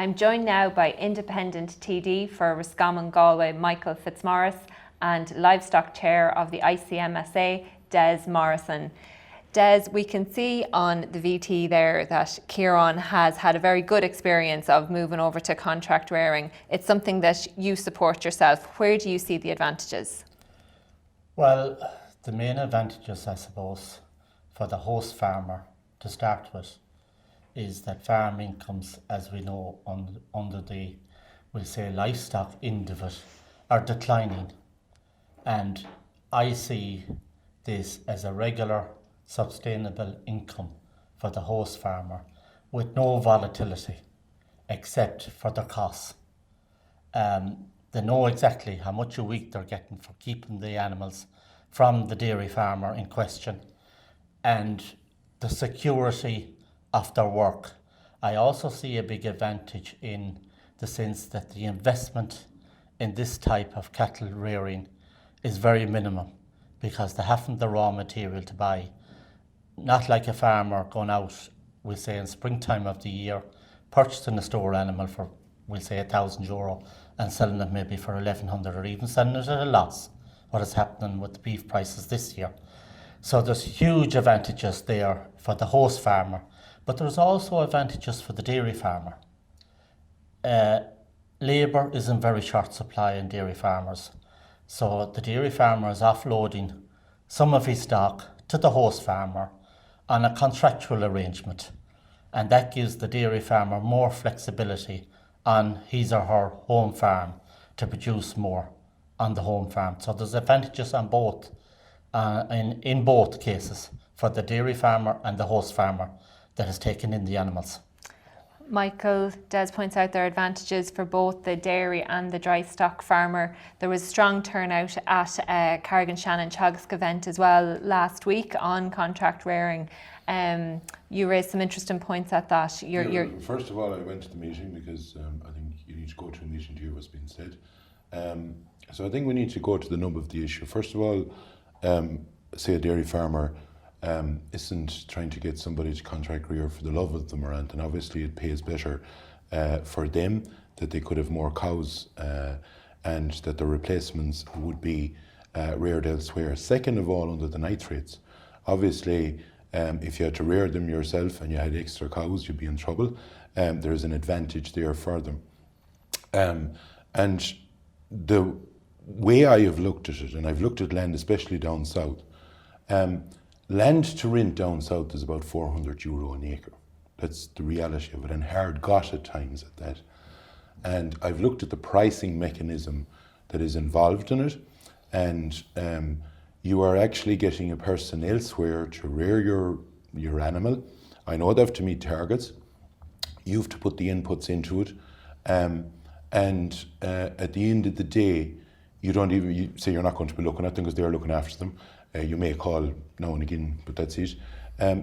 I'm joined now by Independent TD for Roscommon Galway, Michael Fitzmaurice, and Livestock Chair of the ICMSA, Des Morrison. Des, we can see on the VT there that Ciarán has had a very good experience of moving over to contract rearing. It's something that you support yourself. Where do you see the advantages? Well, the main advantages, I suppose, for the host farmer to start with is that farm incomes, as we know, under the, we'll say, livestock end of it, are declining. And I see this as a regular, sustainable income for the host farmer with no volatility except for the costs. They know exactly how much a week they're getting for keeping the animals from the dairy farmer in question, and the security of their work. I also see a big advantage in the sense that the investment in this type of cattle rearing is very minimum because they haven't the raw material to buy. Not like a farmer going out, we'll say in springtime of the year, purchasing a store animal for, we'll say, €1,000 and selling it maybe for 1,100 or even selling it at a loss, what is happening with the beef prices this year. So there's huge advantages there for the host farmer, but there's also advantages for the dairy farmer. Labour is in very short supply in dairy farmers. So the dairy farmer is offloading some of his stock to the host farmer on a contractual arrangement. And that gives the dairy farmer more flexibility on his or her home farm to produce more on the home farm. So there's advantages on both, in both cases, for the dairy farmer and the host farmer that has taken in the animals. Michael, Des points out there are advantages for both the dairy and the dry stock farmer. There was strong turnout at Carrigan-Shannon Teagasc event as well last week on contract rearing. You raised some interesting points at that. First of all, I went to the meeting because I think you need to go to a meeting to hear what's being said. So I think we need to go to the nub of the issue. First of all, say a dairy farmer isn't trying to get somebody to contract rear for the love of them or anything. Obviously it pays better for them that they could have more cows and that the replacements would be reared elsewhere. Second of all, under the nitrates, obviously if you had to rear them yourself and you had extra cows, you'd be in trouble. There's an advantage there for them. And the way I have looked at it, and I've looked at land especially down south, land to rent down south is about €400 an acre. That's the reality of it, and hard got at times at that. And I've looked at the pricing mechanism that is involved in it, and you are actually getting a person elsewhere to rear your animal. I know they have to meet targets. You have to put the inputs into it, and at the end of the day, you say you're not going to be looking at them because they're looking after them. You may call now and again, but that's it.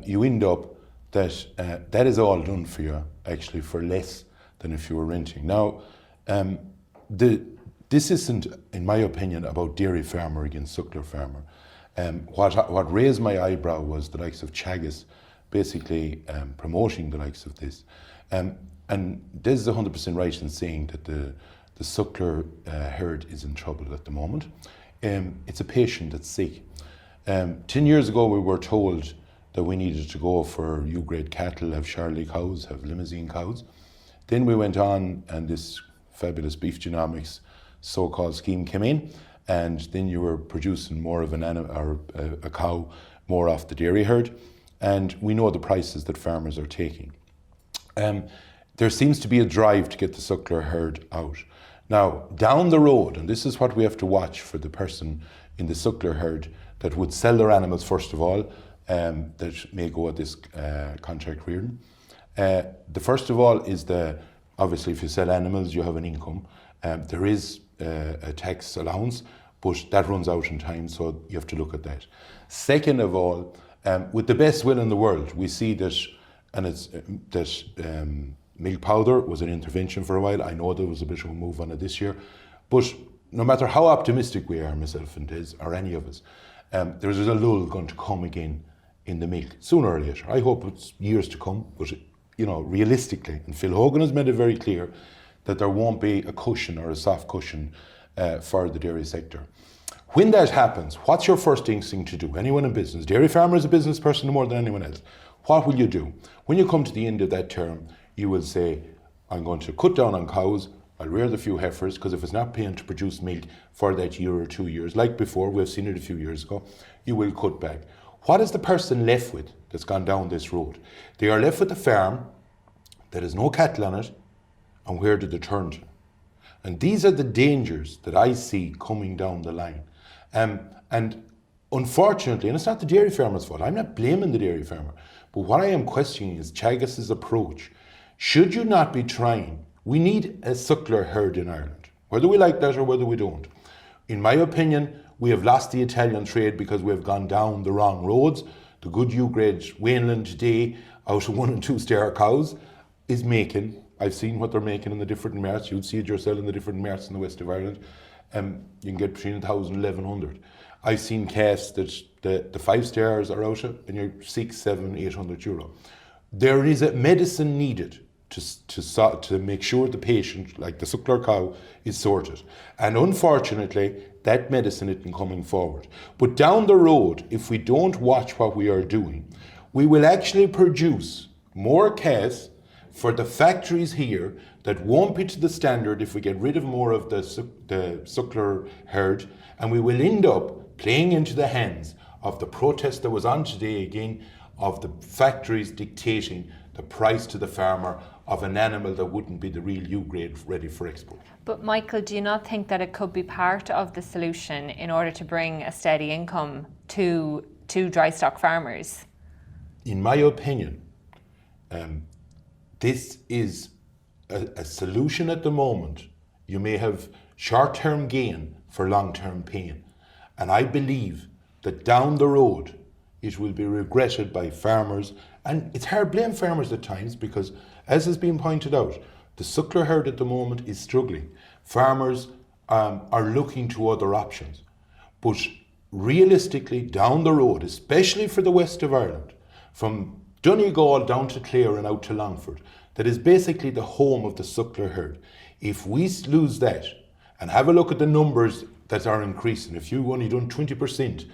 You end up that is all done for you, actually, for less than if you were renting. Now, this isn't, in my opinion, about dairy farmer against suckler farmer. What raised my eyebrow was the likes of Teagasc basically promoting the likes of this. And Des is 100% right in saying that the suckler herd is in trouble at the moment. It's a patient that's sick. 10 years ago, we were told that we needed to go for U-grade cattle, have Charolais cows, have Limousin cows. Then we went on, and this fabulous beef genomics so-called scheme came in, and then you were producing more of an animal or a cow more off the dairy herd, and we know the prices that farmers are taking. There seems to be a drive to get the suckler herd out. Now, down the road, and this is what we have to watch for the person in the suckler herd that would sell their animals, first of all, that may go at this contract rearing. The first of all is obviously if you sell animals, you have an income. There is a tax allowance, but that runs out in time, so you have to look at that. Second of all, with the best will in the world, we see that milk powder was an intervention for a while. I know there was a bit of a move on it this year, but no matter how optimistic we are, myself and Des, or any of us, there's a lull going to come again in the milk, sooner or later. I hope it's years to come, but realistically, and Phil Hogan has made it very clear that there won't be a cushion or a soft cushion for the dairy sector. When that happens, what's your first instinct to do? Anyone in business, dairy farmer is a business person more than anyone else. What will you do? When you come to the end of that term, you will say, I'm going to cut down on cows, I'll rear the few heifers, because if it's not paying to produce milk for that year or 2 years, like before, we've seen it a few years ago, you will cut back. What is the person left with that's gone down this road? They are left with a farm that has no cattle on it, and where do they turn to? And these are the dangers that I see coming down the line. And unfortunately, and it's not the dairy farmer's fault, I'm not blaming the dairy farmer, but what I am questioning is Teagasc's approach. Should you not be trying? We need a suckler herd in Ireland, whether we like that or whether we don't. In my opinion, we have lost the Italian trade because we have gone down the wrong roads. The good U-grade Wainland today, out of 1 and 2 star cows, is making, I've seen what they're making in the different marts, you'd see it yourself in the different marts in the west of Ireland, you can get between 1,000 and 1,100. I've seen calves that the 5 stars are out of, and you're 6, 7, 800 euro. There is a medicine needed to make sure the patient, like the suckler cow, is sorted. And unfortunately, that medicine isn't coming forward. But down the road, if we don't watch what we are doing, we will actually produce more calves for the factories here that won't be to the standard if we get rid of more of the suckler herd, and we will end up playing into the hands of the protest that was on today again, of the factories dictating the price to the farmer of an animal that wouldn't be the real U-grade ready for export. But Michael, do you not think that it could be part of the solution in order to bring a steady income to dry stock farmers? In my opinion, this is a solution at the moment. You may have short-term gain for long-term pain. And I believe that down the road, it will be regretted by farmers. And it's hard to blame farmers at times because, as has been pointed out, the suckler herd at the moment is struggling. Farmers are looking to other options. But realistically, down the road, especially for the west of Ireland, from Donegal down to Clare and out to Longford, that is basically the home of the suckler herd. If we lose that, and have a look at the numbers that are increasing, if you've only done 20%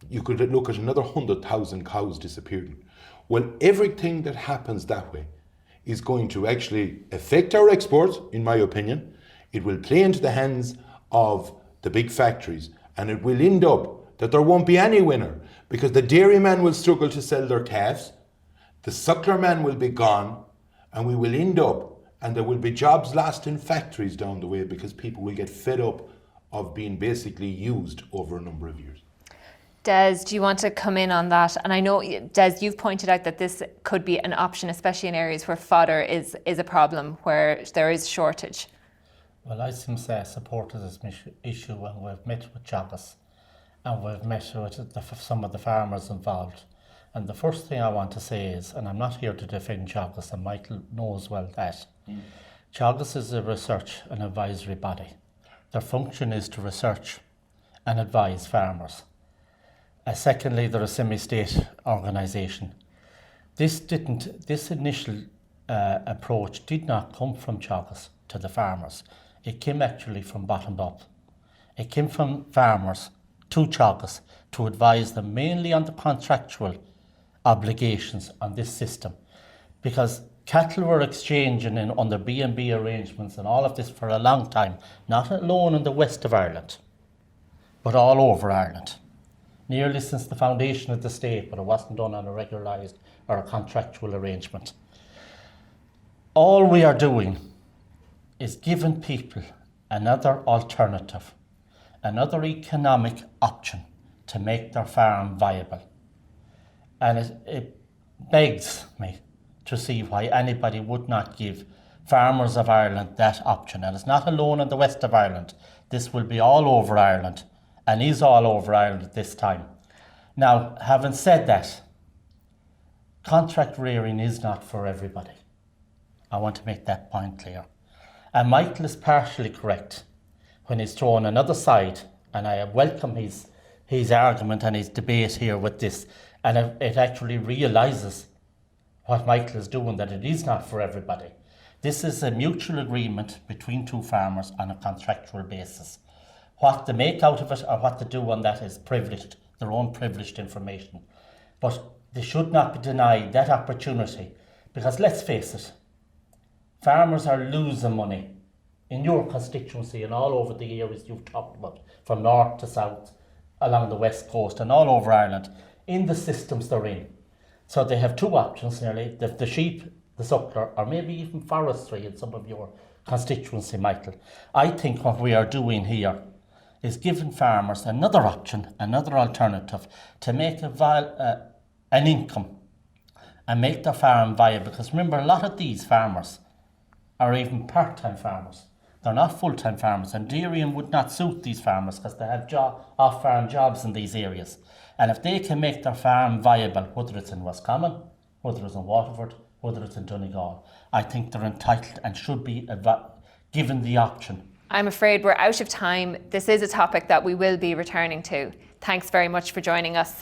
you could look at another 100,000 cows disappearing. Well, everything that happens that way is going to actually affect our exports, in my opinion. It will play into the hands of the big factories, and it will end up that there won't be any winner, because the dairyman will struggle to sell their calves, the suckler man will be gone, and we will end up, and there will be jobs lost in factories down the way because people will get fed up of being basically used over a number of years. Des, do you want to come in on that? And I know, Des, you've pointed out that this could be an option, especially in areas where fodder is a problem, where there is shortage. Well, I seem to support this issue, and we've met with Teagasc and we've met with some of the farmers involved. And the first thing I want to say is, and I'm not here to defend Teagasc, and Michael knows well that, Teagasc is a research and advisory body. Their function is to research and advise farmers. Secondly, they're a semi-state organisation. This initial approach did not come from Teagasc to the farmers. It came actually from bottom up. It came from farmers to Teagasc to advise them mainly on the contractual obligations on this system, because cattle were exchanging under B&B arrangements and all of this for a long time, not alone in the west of Ireland, but all over Ireland. Nearly since the foundation of the state, but it wasn't done on a regularised or a contractual arrangement. All we are doing is giving people another alternative, another economic option to make their farm viable. And it begs me to see why anybody would not give farmers of Ireland that option. And it's not alone in the west of Ireland. This will be all over Ireland, and is all over Ireland at this time. Now, having said that, contract rearing is not for everybody. I want to make that point clear. And Michael is partially correct when he's thrown another side, and I welcome his argument and his debate here with this, and it actually realises what Michael is doing, that it is not for everybody. This is a mutual agreement between two farmers on a contractual basis. What they make out of it or what they do on that is privileged, their own privileged information. But they should not be denied that opportunity, because let's face it, farmers are losing money in your constituency and all over the areas you've talked about, from north to south, along the west coast and all over Ireland, in the systems they're in. So they have two options nearly, the sheep, the suckler, or maybe even forestry in some of your constituency, Michael. I think what we are doing here is giving farmers another option, another alternative to make an income and make their farm viable. Because remember, a lot of these farmers are even part-time farmers. They're not full-time farmers, and dairying would not suit these farmers because they have off-farm jobs in these areas. And if they can make their farm viable, whether it's in Roscommon, whether it's in Waterford, whether it's in Donegal, I think they're entitled and should be given the option. I'm afraid we're out of time. This is a topic that we will be returning to. Thanks very much for joining us.